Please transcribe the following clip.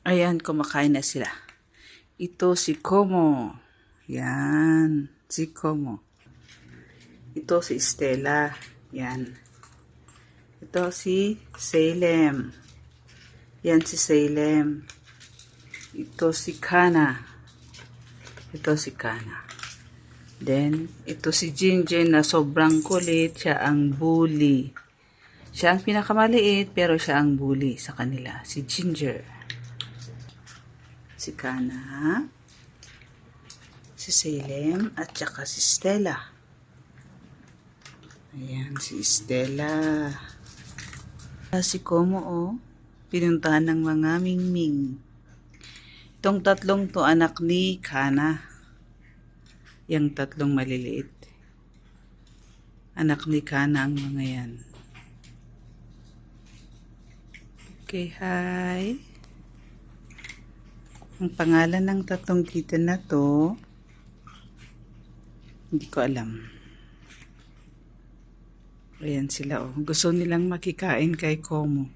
Ayan, kumakain na sila. Ito si Como. Yan, si Como. Ito si Stella. Yan. Ito si Salem. Yan si Salem. Ito si Kana. Ito si Kana. Then, ito si Ginger na sobrang kulit. Siya ang bully. Siya ang pinakamaliit, pero siya ang bully sa kanila. Si Ginger. Si Kana. Si Salem. At saka si Stella. Ayan, si Stella. Si Como, oh. Pinuntahan ng mga mingming. Itong tatlong to anak ni Kana. Yang tatlong maliliit. Anak ni Kana ang mga yan. Okay, hi. Ang pangalan ng tatlong kitten na to, hindi ko alam. Ayan sila, oh. Gusto nilang makikain kay Como.